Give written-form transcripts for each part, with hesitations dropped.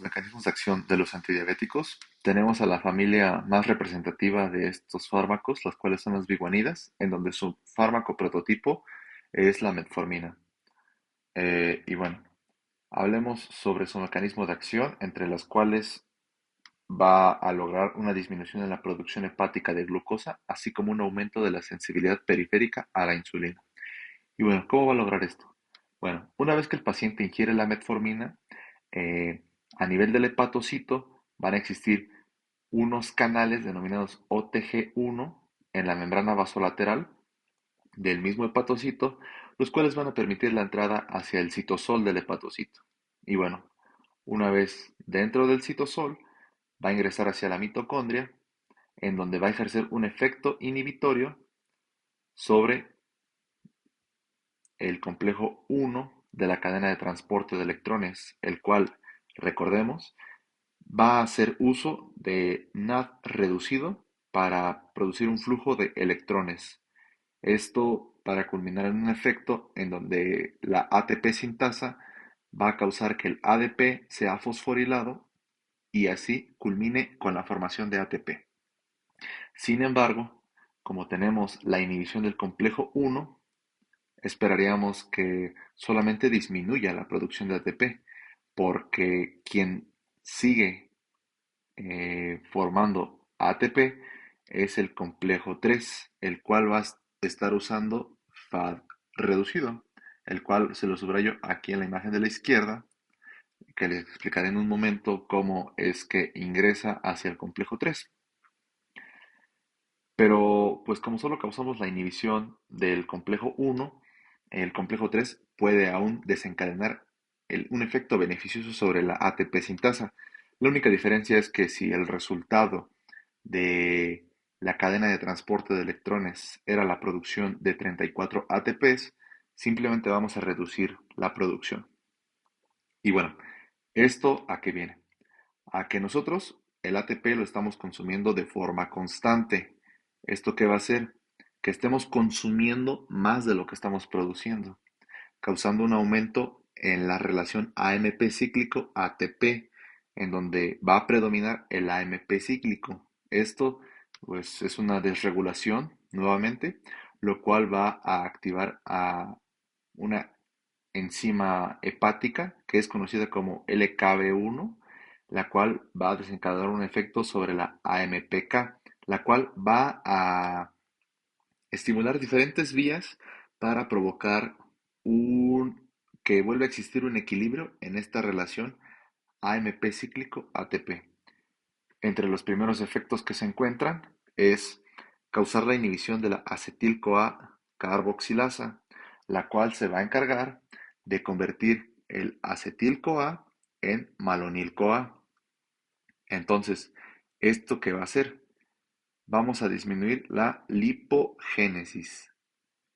mecanismos de acción de los antidiabéticos, tenemos a la familia más representativa de estos fármacos, las cuales son las biguanidas, en donde su fármaco prototipo es la metformina. Y bueno, hablemos sobre su mecanismo de acción, entre las cuales va a lograr una disminución en la producción hepática de glucosa, así como un aumento de la sensibilidad periférica a la insulina. Y bueno, ¿cómo va a lograr esto? Bueno, una vez que el paciente ingiere la metformina, eh, a nivel del hepatocito van a existir unos canales denominados OTG1 en la membrana vasolateral del mismo hepatocito, los cuales van a permitir la entrada hacia el citosol del hepatocito. Y bueno, una vez dentro del citosol, va a ingresar hacia la mitocondria, en donde va a ejercer un efecto inhibitorio sobre el complejo 1 de la cadena de transporte de electrones, el cual, recordemos, va a hacer uso de NAD reducido para producir un flujo de electrones. Esto para culminar en un efecto en donde la ATP sintasa va a causar que el ADP sea fosforilado y así culmine con la formación de ATP. Sin embargo, como tenemos la inhibición del complejo 1, esperaríamos que solamente disminuya la producción de ATP, porque quien sigue formando ATP es el complejo 3, el cual va a estar usando FAD reducido, el cual se lo subrayo aquí en la imagen de la izquierda, que les explicaré en un momento cómo es que ingresa hacia el complejo 3. Pero pues como solo causamos la inhibición del complejo 1, el complejo 3 puede aún desencadenar un efecto beneficioso sobre la ATP sintasa. La única diferencia es que si el resultado de la cadena de transporte de electrones era la producción de 34 ATPs, simplemente vamos a reducir la producción. Y bueno, ¿esto a qué viene? A que nosotros el ATP lo estamos consumiendo de forma constante. ¿Esto qué va a hacer? Que estemos consumiendo más de lo que estamos produciendo, causando un aumento en la relación AMP cíclico ATP, en donde va a predominar el AMP cíclico. Esto pues es una desregulación nuevamente, lo cual va a activar a una enzima hepática que es conocida como LKB1, la cual va a desencadenar un efecto sobre la AMPK, la cual va a estimular diferentes vías para provocar un que vuelva a existir un equilibrio en esta relación AMP cíclico ATP. Entre los primeros efectos que se encuentran es causar la inhibición de la acetil-CoA carboxilasa, la cual se va a encargar de convertir el acetil-CoA en malonil-CoA. Entonces, ¿esto qué va a hacer? Vamos a disminuir la lipogénesis.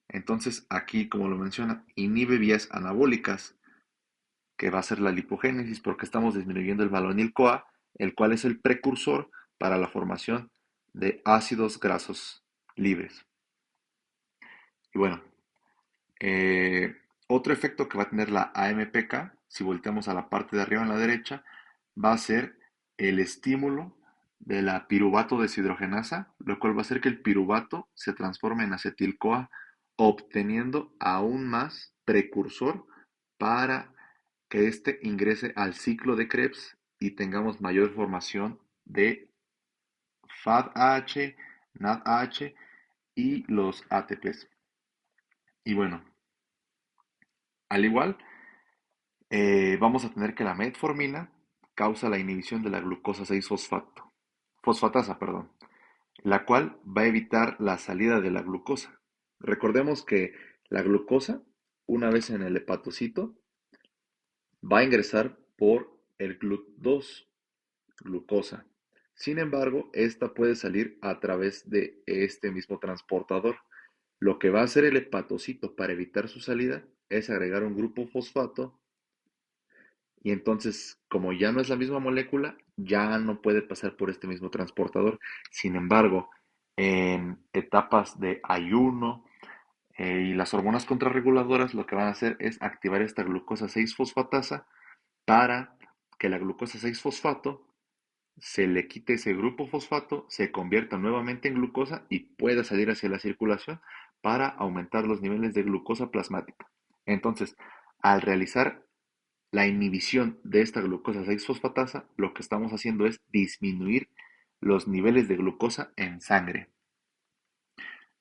Entonces, aquí, como lo menciona, inhibe vías anabólicas, que va a ser la lipogénesis, porque estamos disminuyendo el malonil-CoA, el cual es el precursor para la formación de ácidos grasos libres. Y bueno, eh, otro efecto que va a tener la AMPK, si volteamos a la parte de arriba en la derecha, va a ser el estímulo de la piruvato deshidrogenasa, lo cual va a hacer que el piruvato se transforme en acetil-CoA, obteniendo aún más precursor para que éste ingrese al ciclo de Krebs y tengamos mayor formación de FADH, NADH y los ATPs. Y bueno, al igual, vamos a tener que la metformina causa la inhibición de la glucosa 6-fosfato, fosfatasa, perdón, la cual va a evitar la salida de la glucosa. Recordemos que la glucosa, una vez en el hepatocito, va a ingresar por el GLUT2, glucosa. Sin embargo, esta puede salir a través de este mismo transportador. Lo que va a hacer el hepatocito para evitar su salida es agregar un grupo fosfato y entonces, como ya no es la misma molécula, ya no puede pasar por este mismo transportador. Sin embargo, en etapas de ayuno y las hormonas contrarreguladoras lo que van a hacer es activar esta glucosa 6-fosfatasa para que la glucosa 6-fosfato se le quite ese grupo fosfato, se convierta nuevamente en glucosa y pueda salir hacia la circulación para aumentar los niveles de glucosa plasmática. Entonces, al realizar la inhibición de esta glucosa 6-fosfatasa, lo que estamos haciendo es disminuir los niveles de glucosa en sangre.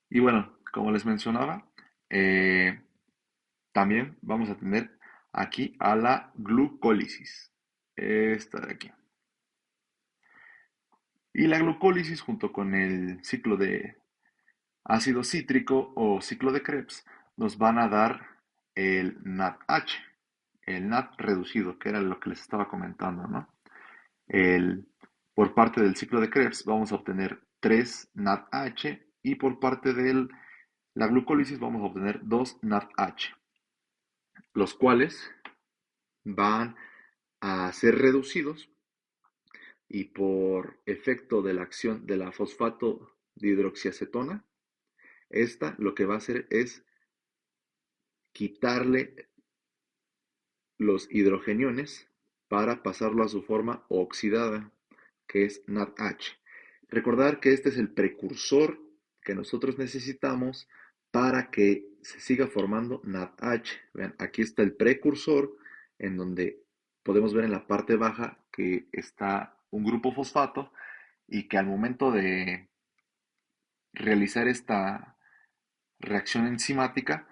Y bueno, como les mencionaba, eh, también vamos a tener aquí a la glucólisis. Esta de aquí. Y la glucólisis junto con el ciclo de ácido cítrico o ciclo de Krebs nos van a dar el NADH, el NAD reducido, que era lo que les estaba comentando, ¿no? El, por parte del ciclo de Krebs vamos a obtener 3 NADH y por parte de la glucólisis vamos a obtener 2 NADH, los cuales van a ser reducidos y por efecto de la acción de la fosfato dihidroxiacetona, esta lo que va a hacer es quitarle los hidrogeniones para pasarlo a su forma oxidada, que es NADH. Recordar que este es el precursor que nosotros necesitamos para que se siga formando NADH. Vean, aquí está el precursor en donde podemos ver en la parte baja que está un grupo fosfato y que al momento de realizar esta reacción enzimática,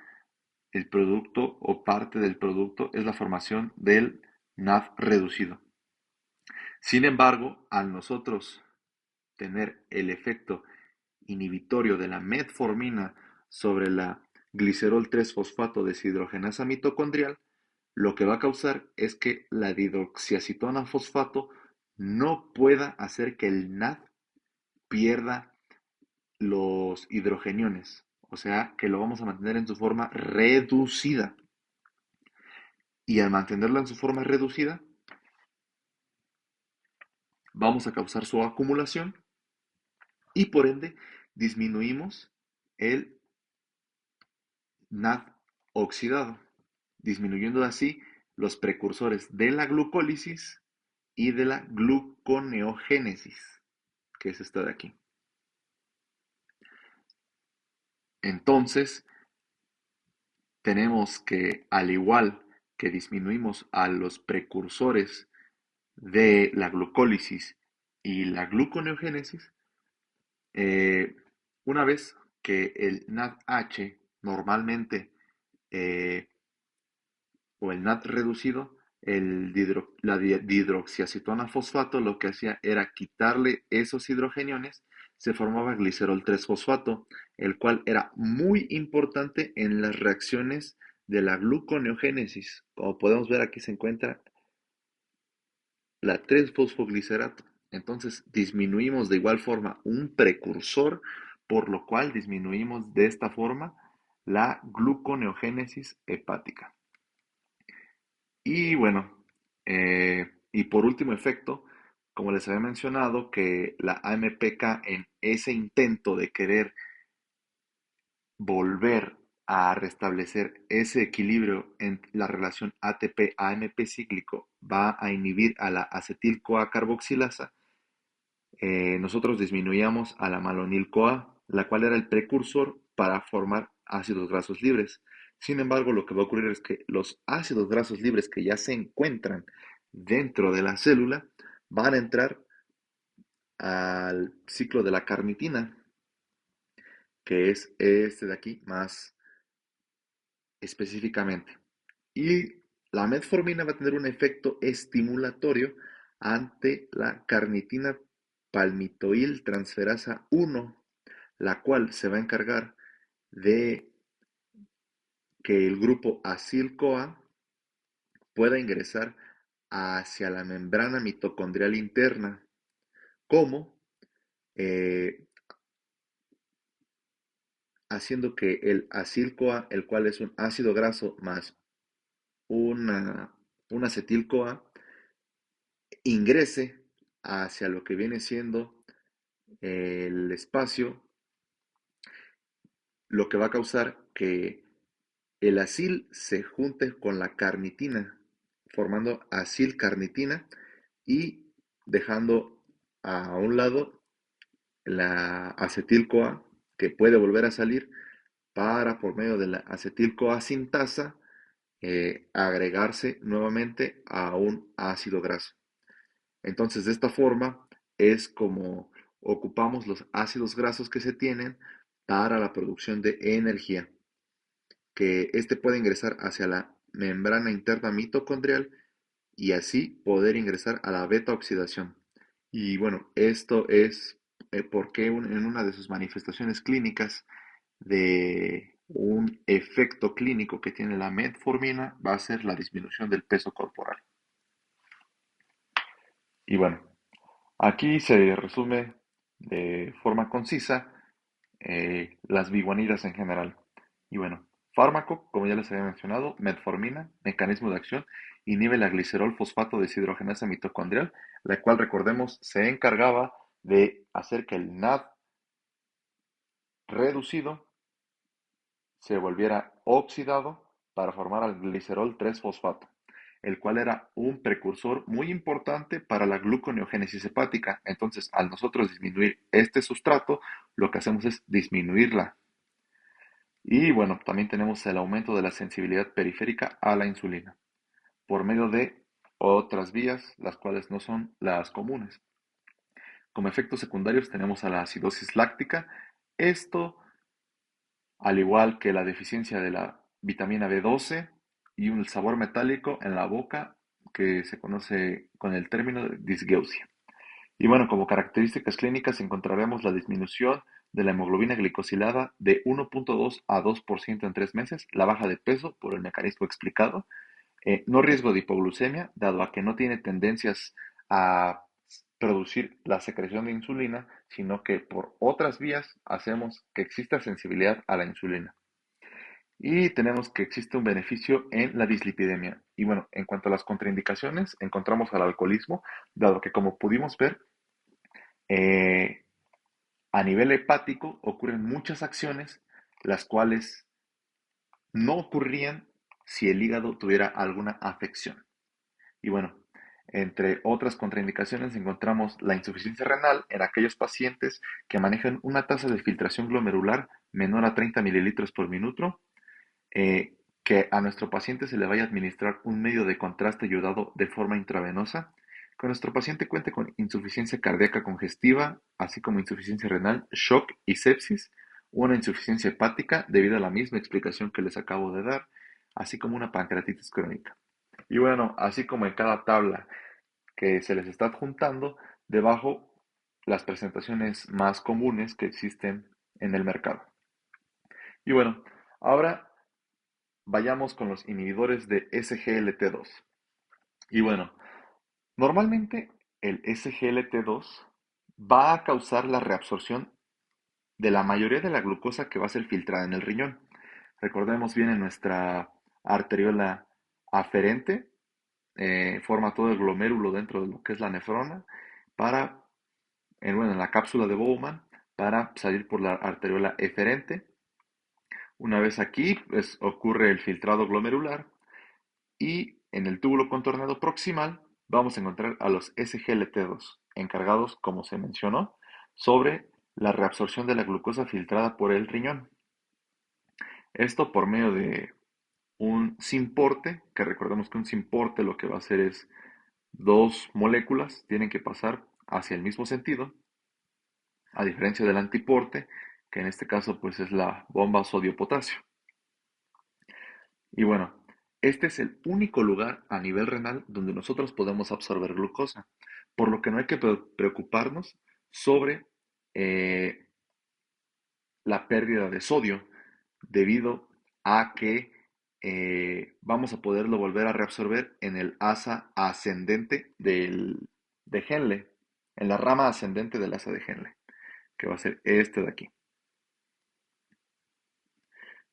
el producto o parte del producto es la formación del NAD reducido. Sin embargo, al nosotros tener el efecto inhibitorio de la metformina sobre la glicerol 3-fosfato deshidrogenasa mitocondrial, lo que va a causar es que la dihidroxiacetona fosfato no pueda hacer que el NAD pierda los hidrogeniones, o sea que lo vamos a mantener en su forma reducida. Y al mantenerla en su forma reducida, vamos a causar su acumulación y por ende disminuimos el NAD oxidado, disminuyendo así los precursores de la glucólisis y de la gluconeogénesis, que es esta de aquí. Entonces, tenemos que, al igual que disminuimos a los precursores de la glucólisis y la gluconeogénesis, eh, una vez que el NADH normalmente, eh, o el NAD reducido, la dihidroxiacetona fosfato lo que hacía era quitarle esos hidrogeniones, se formaba glicerol 3-fosfato, el cual era muy importante en las reacciones de la gluconeogénesis. Como podemos ver, aquí se encuentra la 3-fosfoglicerato. Entonces disminuimos de igual forma un precursor, por lo cual disminuimos de esta forma la gluconeogénesis hepática. Y bueno, y por último efecto, como les había mencionado, que la AMPK en ese intento de querer volver a restablecer ese equilibrio en la relación ATP-AMP cíclico va a inhibir a la acetil-CoA carboxilasa. Nosotros disminuíamos a la malonil-CoA, la cual era el precursor para formar ácidos grasos libres. Sin embargo, lo que va a ocurrir es que los ácidos grasos libres que ya se encuentran dentro de la célula van a entrar al ciclo de la carnitina, que es este de aquí más específicamente. Y la metformina va a tener un efecto estimulatorio ante la carnitina palmitoil transferasa 1, la cual se va a encargar de que el grupo acil-CoA pueda ingresar hacia la membrana mitocondrial interna, como eh, haciendo que el acil-CoA, el cual es un ácido graso más una, un acetil-CoA, ingrese hacia lo que viene siendo el espacio, lo que va a causar que el acil se junte con la carnitina, formando acilcarnitina, y dejando a un lado la acetil-CoA que puede volver a salir para por medio de la acetil-CoA sintasa agregarse nuevamente a un ácido graso. Entonces, de esta forma es como ocupamos los ácidos grasos que se tienen para la producción de energía, que este puede ingresar hacia la membrana interna mitocondrial y así poder ingresar a la beta oxidación. Y bueno, esto es porque en una de sus manifestaciones clínicas de un efecto clínico que tiene la metformina va a ser la disminución del peso corporal. Y bueno, aquí se resume de forma concisa las biguanidas en general. Y bueno, fármaco, como ya les había mencionado, metformina, mecanismo de acción, inhibe la glicerol fosfato deshidrogenasa mitocondrial, la cual, recordemos, se encargaba de hacer que el NAD reducido se volviera oxidado para formar el glicerol 3-fosfato, el cual era un precursor muy importante para la gluconeogénesis hepática. Entonces, al nosotros disminuir este sustrato, lo que hacemos es disminuirla. Y bueno, también tenemos el aumento de la sensibilidad periférica a la insulina por medio de otras vías, las cuales no son las comunes. Como efectos secundarios tenemos a la acidosis láctica. Esto, al igual que la deficiencia de la vitamina B12 y un sabor metálico en la boca que se conoce con el término de disgeusia. Y bueno, como características clínicas encontraremos la disminución de la hemoglobina glicosilada de 1.2 a 2% en 3 meses, la baja de peso por el mecanismo explicado, no riesgo de hipoglucemia, dado a que no tiene tendencias a producir la secreción de insulina, sino que por otras vías hacemos que exista sensibilidad a la insulina. Y tenemos que existe un beneficio en la dislipidemia. Y bueno, en cuanto a las contraindicaciones, encontramos al alcoholismo, dado que como pudimos ver, eh, a nivel hepático ocurren muchas acciones las cuales no ocurrían si el hígado tuviera alguna afección. Y bueno, entre otras contraindicaciones encontramos la insuficiencia renal en aquellos pacientes que manejan una tasa de filtración glomerular menor a 30 mililitros por minuto, que a nuestro paciente se le vaya a administrar un medio de contraste ayudado de forma intravenosa, que nuestro paciente cuente con insuficiencia cardíaca congestiva, así como insuficiencia renal, shock y sepsis, una insuficiencia hepática debido a la misma explicación que les acabo de dar, así como una pancreatitis crónica. Y bueno, así como en cada tabla que se les está adjuntando, debajo las presentaciones más comunes que existen en el mercado. Y bueno, ahora vayamos con los inhibidores de SGLT2. Y bueno, normalmente el SGLT2 va a causar la reabsorción de la mayoría de la glucosa que va a ser filtrada en el riñón. Recordemos bien en nuestra arteriola aferente, forma todo el glomérulo dentro de lo que es la nefrona para, bueno, en la cápsula de Bowman para salir por la arteriola eferente. Una vez aquí, pues ocurre el filtrado glomerular y en el túbulo contorneado proximal vamos a encontrar a los SGLT2, encargados, como se mencionó, sobre la reabsorción de la glucosa filtrada por el riñón. Esto por medio de un simporte, que recordemos que un simporte lo que va a hacer es dos moléculas tienen que pasar hacia el mismo sentido, a diferencia del antiporte, que en este caso pues es la bomba sodio-potasio. Y bueno, este es el único lugar a nivel renal donde nosotros podemos absorber glucosa, por lo que no hay que preocuparnos sobre eh, la pérdida de sodio debido a que vamos a poderlo volver a reabsorber en el asa ascendente de Henle, en la rama ascendente del asa de Henle, que va a ser este de aquí.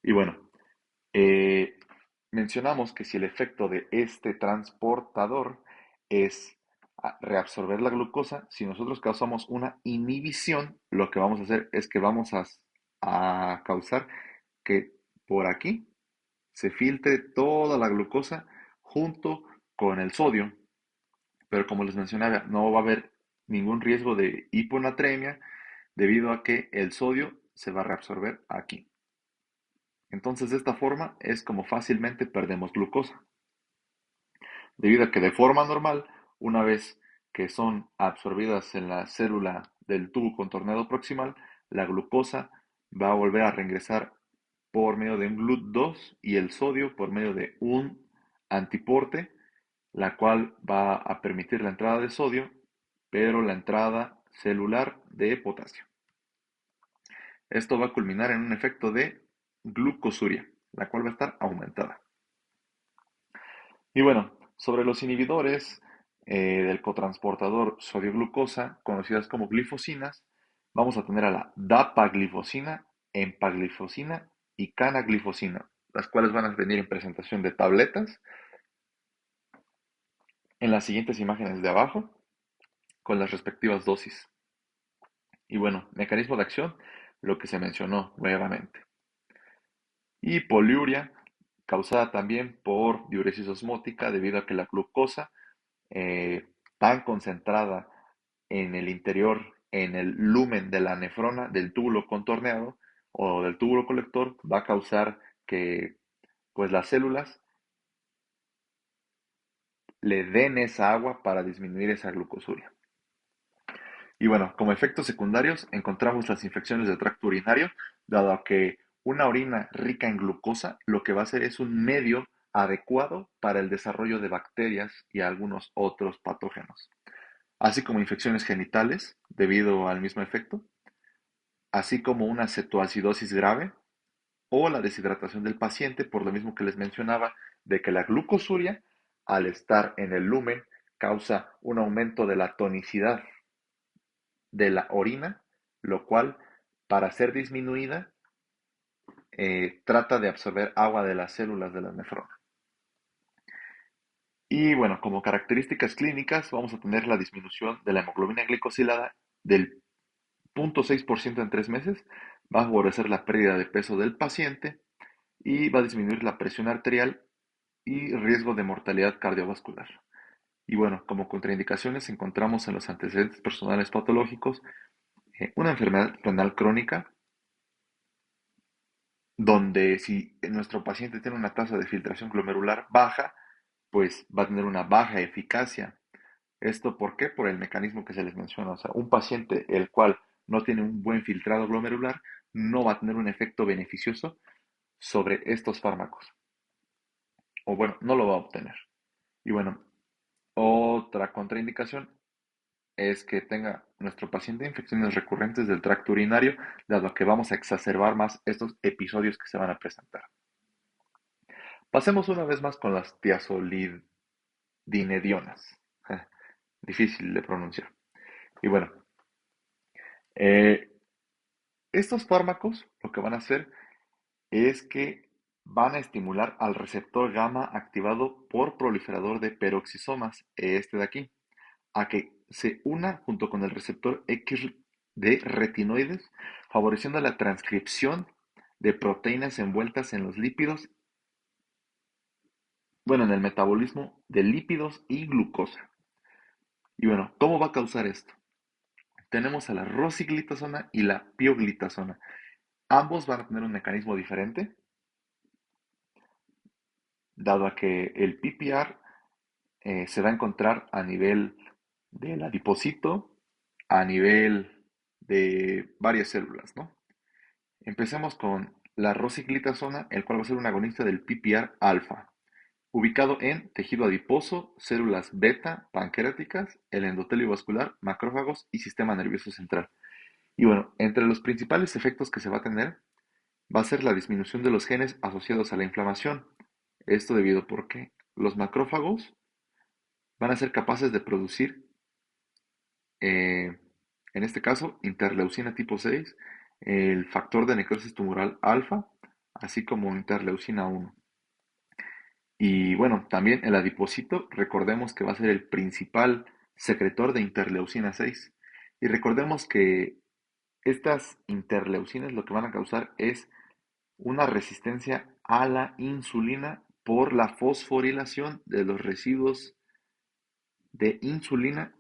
Y bueno, Eh, mencionamos que si el efecto de este transportador es reabsorber la glucosa, si nosotros causamos una inhibición, lo que vamos a hacer es que vamos a causar que por aquí se filtre toda la glucosa junto con el sodio. pero como les mencionaba, no va a haber ningún riesgo de hiponatremia debido a que el sodio se va a reabsorber aquí. Entonces, de esta forma es como fácilmente perdemos glucosa, debido a que de forma normal, una vez que son absorbidas en la célula del tubo contorneado proximal, la glucosa va a volver a reingresar por medio de un GLUT2 y el sodio por medio de un antiporte, la cual va a permitir la entrada de sodio, pero la entrada celular de potasio. Esto va a culminar en un efecto de glucosuria, la cual va a estar aumentada. Y bueno, sobre los inhibidores del cotransportador sodio-glucosa, conocidas como glifosinas, vamos a tener a la dapaglifosina, empaglifosina y canaglifosina, las cuales van a venir en presentación de tabletas en las siguientes imágenes de abajo, con las respectivas dosis. Y bueno, mecanismo de acción, lo que se mencionó nuevamente. Y poliuria, causada también por diuresis osmótica debido a que la glucosa tan concentrada en el interior, en el lumen de la nefrona del túbulo contorneado o del túbulo colector, va a causar que pues las células le den esa agua para disminuir esa glucosuria. Y bueno, como efectos secundarios encontramos las infecciones del tracto urinario, dado que una orina rica en glucosa lo que va a hacer es un medio adecuado para el desarrollo de bacterias y algunos otros patógenos, así como infecciones genitales debido al mismo efecto, así como una cetoacidosis grave o la deshidratación del paciente, por lo mismo que les mencionaba, de que la glucosuria, al estar en el lumen, causa un aumento de la tonicidad de la orina, lo cual, para ser disminuida, trata de absorber agua de las células de la nefrona. Y bueno, como características clínicas, vamos a tener la disminución de la hemoglobina glicosilada del 0.6% en 3 meses, va a favorecer la pérdida de peso del paciente y va a disminuir la presión arterial y riesgo de mortalidad cardiovascular. Y bueno, como contraindicaciones encontramos en los antecedentes personales patológicos una enfermedad renal crónica, donde si nuestro paciente tiene una tasa de filtración glomerular baja, pues va a tener una baja eficacia. ¿Esto por qué? Por el mecanismo que se les menciona. O sea, un paciente el cual no tiene un buen filtrado glomerular no va a tener un efecto beneficioso sobre estos fármacos. O bueno, no lo va a obtener. Y bueno, otra contraindicación es que tenga nuestro paciente infecciones recurrentes del tracto urinario, dado que vamos a exacerbar más estos episodios que se van a presentar. Pasemos una vez más con las tiazolidinedionas. Difícil de pronunciar. Y bueno, eh, estos fármacos lo que van a hacer es que van a estimular al receptor gamma activado por proliferador de peroxisomas, este de aquí, a que se una junto con el receptor X de retinoides, favoreciendo la transcripción de proteínas envueltas en los lípidos, bueno, en el metabolismo de lípidos y glucosa. Y bueno, ¿cómo va a causar esto? Tenemos a la rosiglitazona y la pioglitazona. Ambos van a tener un mecanismo diferente, dado a que el PPR se va a encontrar a nivel del adipocito, a nivel de varias células, ¿no? Empecemos con la rosiglitazona, el cual va a ser un agonista del PPR alfa, ubicado en tejido adiposo, células beta pancreáticas, el endotelio vascular, macrófagos y sistema nervioso central. Y bueno, entre los principales efectos que se va a tener va a ser la disminución de los genes asociados a la inflamación. Esto debido a que los macrófagos van a ser capaces de producir, eh, en este caso, interleucina tipo 6, el factor de necrosis tumoral alfa, así como interleucina 1. Y bueno, también el adipocito, recordemos que va a ser el principal secretor de interleucina 6. Y recordemos que estas interleucinas lo que van a causar es una resistencia a la insulina por la fosforilación de los residuos de insulina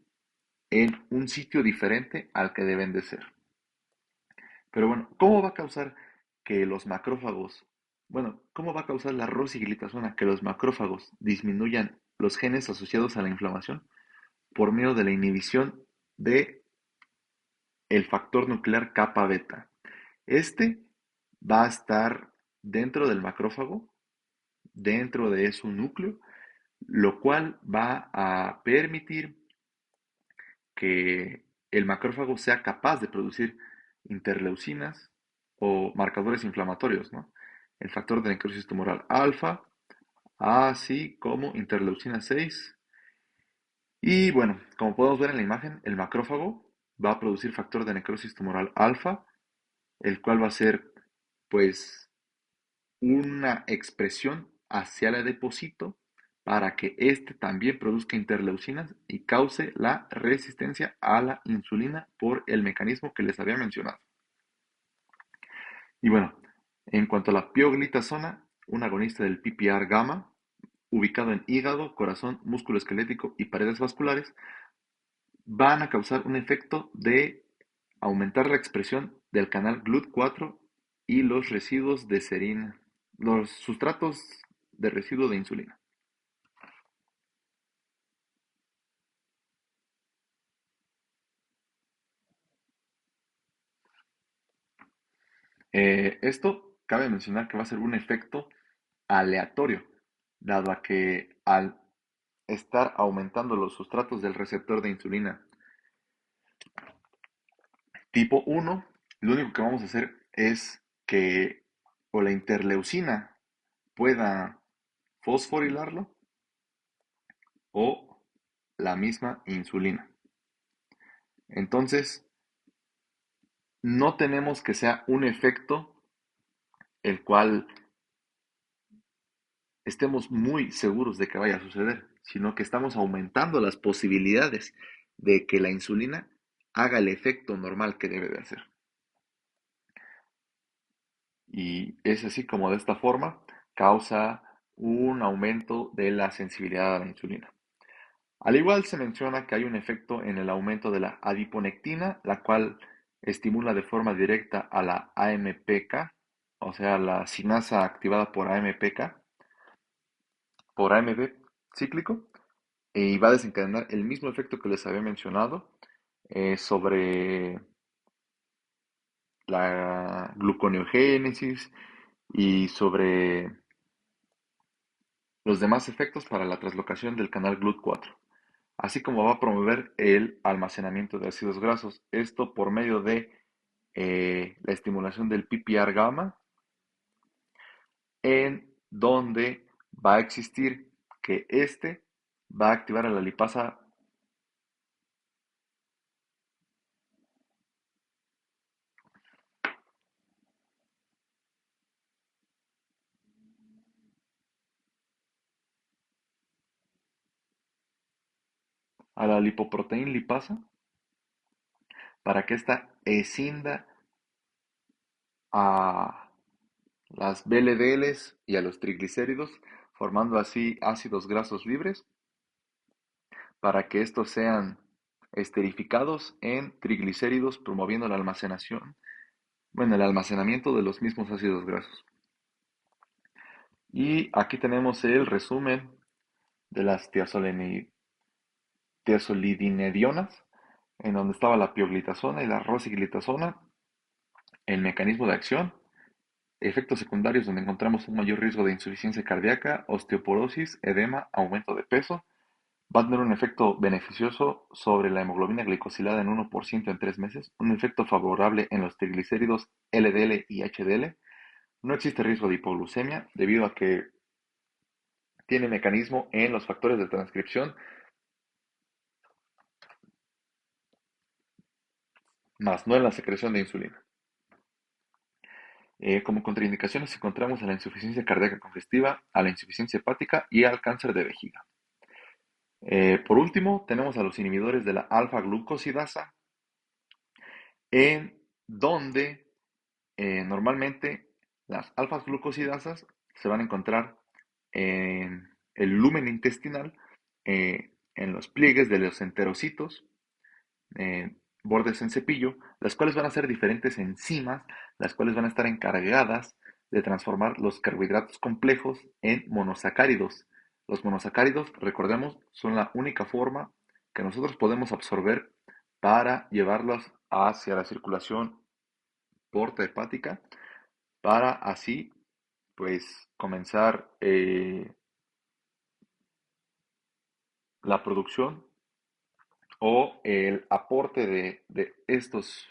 en un sitio diferente al que deben de ser. Pero bueno, ¿cómo va a causar que los macrófagos, bueno, cómo va a causar la rosiglitazona que los macrófagos disminuyan los genes asociados a la inflamación? Por medio de la inhibición de el factor nuclear kappa beta. Este va a estar dentro del macrófago, dentro de su núcleo, lo cual va a permitir que el macrófago sea capaz de producir interleucinas o marcadores inflamatorios, ¿no? El factor de necrosis tumoral alfa, así como interleucina 6. Y bueno, como podemos ver en la imagen, el macrófago va a producir factor de necrosis tumoral alfa, el cual va a ser, pues, una expresión hacia el adipocito para que éste también produzca interleucinas y cause la resistencia a la insulina por el mecanismo que les había mencionado. Y bueno, en cuanto a la pioglitazona, un agonista del PPAR gamma, ubicado en hígado, corazón, músculo esquelético y paredes vasculares, van a causar un efecto de aumentar la expresión del canal GLUT4 y los residuos de serina, los sustratos de residuo de insulina. Esto cabe mencionar que va a ser un efecto aleatorio, dado a que al estar aumentando los sustratos del receptor de insulina tipo 1, lo único que vamos a hacer es que o la interleucina pueda fosforilarlo o la misma insulina. Entonces, no tenemos que sea un efecto el cual estemos muy seguros de que vaya a suceder, sino que estamos aumentando las posibilidades de que la insulina haga el efecto normal que debe de hacer. Y es así como de esta forma causa un aumento de la sensibilidad a la insulina. Al igual se menciona que hay un efecto en el aumento de la adiponectina, la cual estimula de forma directa a la AMPK, o sea, la sinasa activada por AMPK, por AMP cíclico, y va a desencadenar el mismo efecto que les había mencionado sobre la gluconeogénesis y sobre los demás efectos para la translocación del canal GLUT4, así como va a promover el almacenamiento de ácidos grasos, esto por medio de la estimulación del PPAR gamma, en donde va a existir que este va a activar a la lipasa a la lipoproteína lipasa para que ésta escinda a las VLDLs y a los triglicéridos, formando así ácidos grasos libres, para que estos sean esterificados en triglicéridos, promoviendo la almacenación, bueno, el almacenamiento de los mismos ácidos grasos. Y aquí tenemos el resumen de las tiazolidinedionas, en donde estaba la pioglitazona y la rosiglitazona, el mecanismo de acción, efectos secundarios donde encontramos un mayor riesgo de insuficiencia cardíaca, osteoporosis, edema, aumento de peso. Va a tener un efecto beneficioso sobre la hemoglobina glicosilada en 1% en 3 meses, un efecto favorable en los triglicéridos LDL y HDL. No existe riesgo de hipoglucemia debido a que tiene mecanismo en los factores de transcripción, más no en la secreción de insulina. Como contraindicaciones encontramos a la insuficiencia cardíaca congestiva, a la insuficiencia hepática y al cáncer de vejiga. Por último, tenemos a los inhibidores de la alfa-glucosidasa, en donde normalmente las alfa-glucosidasas se van a encontrar en el lumen intestinal, en los pliegues de los enterocitos, bordes en cepillo, las cuales van a ser diferentes enzimas, las cuales van a estar encargadas de transformar los carbohidratos complejos en monosacáridos. Los monosacáridos, recordemos, son la única forma que nosotros podemos absorber para llevarlos hacia la circulación porta-hepática, para así, pues, comenzar la producción o el aporte de estos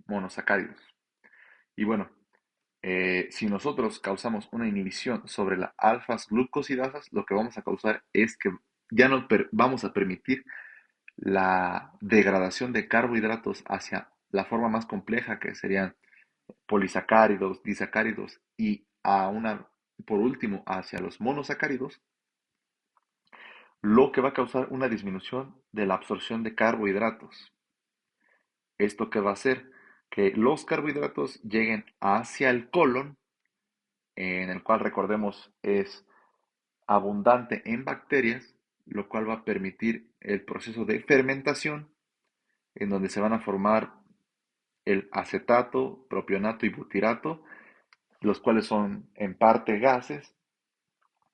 monosacáridos. Y bueno, si nosotros causamos una inhibición sobre las alfas glucosidasas, lo que vamos a causar es que ya no vamos a permitir la degradación de carbohidratos hacia la forma más compleja, que serían polisacáridos, disacáridos y por último hacia los monosacáridos, lo que va a causar una disminución de la absorción de carbohidratos. ¿Esto qué va a hacer? Que los carbohidratos lleguen hacia el colon, en el cual recordemos es abundante en bacterias, lo cual va a permitir el proceso de fermentación, en donde se van a formar el acetato, propionato y butirato, los cuales son en parte gases,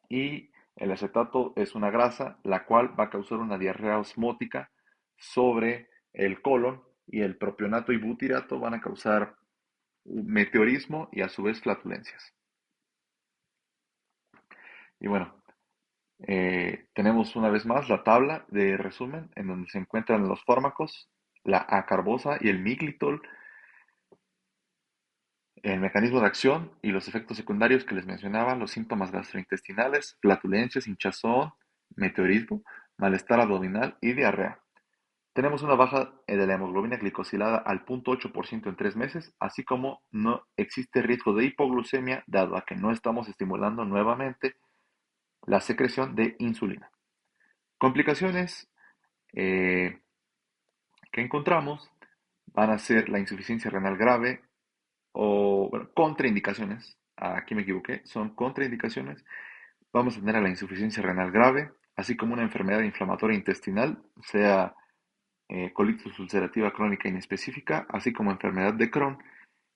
y el acetato es una grasa, la cual va a causar una diarrea osmótica sobre el colon, y el propionato y butirato van a causar un meteorismo y a su vez flatulencias. Y bueno, tenemos una vez más la tabla de resumen en donde se encuentran los fármacos, la acarbosa y el miglitol, el mecanismo de acción y los efectos secundarios que les mencionaba, los síntomas gastrointestinales, flatulencias, hinchazón, meteorismo, malestar abdominal y diarrea. Tenemos una baja de la hemoglobina glicosilada al 0.8% en 3 meses, así como no existe riesgo de hipoglucemia, dado a que no estamos estimulando nuevamente la secreción de insulina. Complicaciones eh, que encontramos van a ser la insuficiencia renal grave o, bueno, contraindicaciones. Aquí me equivoqué, son contraindicaciones. Vamos a tener a la insuficiencia renal grave, así como una enfermedad inflamatoria intestinal, sea colitis ulcerativa crónica inespecífica, así como enfermedad de Crohn,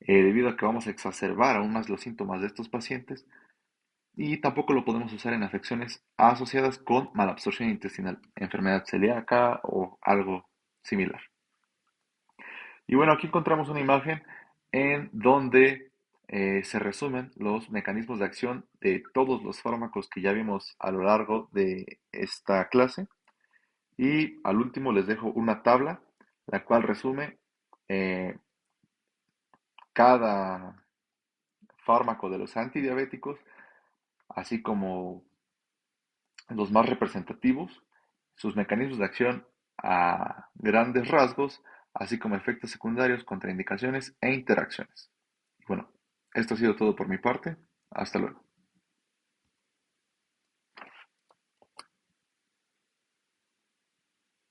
debido a que vamos a exacerbar aún más los síntomas de estos pacientes. Y tampoco lo podemos usar en afecciones asociadas con malabsorción intestinal, enfermedad celíaca o algo similar. Y bueno, aquí encontramos una imagen en donde se resumen los mecanismos de acción de todos los fármacos que ya vimos a lo largo de esta clase. Y al último les dejo una tabla, la cual resume eh, cada fármaco de los antidiabéticos, así como los más representativos, sus mecanismos de acción a grandes rasgos, así como efectos secundarios, contraindicaciones e interacciones. Bueno, esto ha sido todo por mi parte. Hasta luego.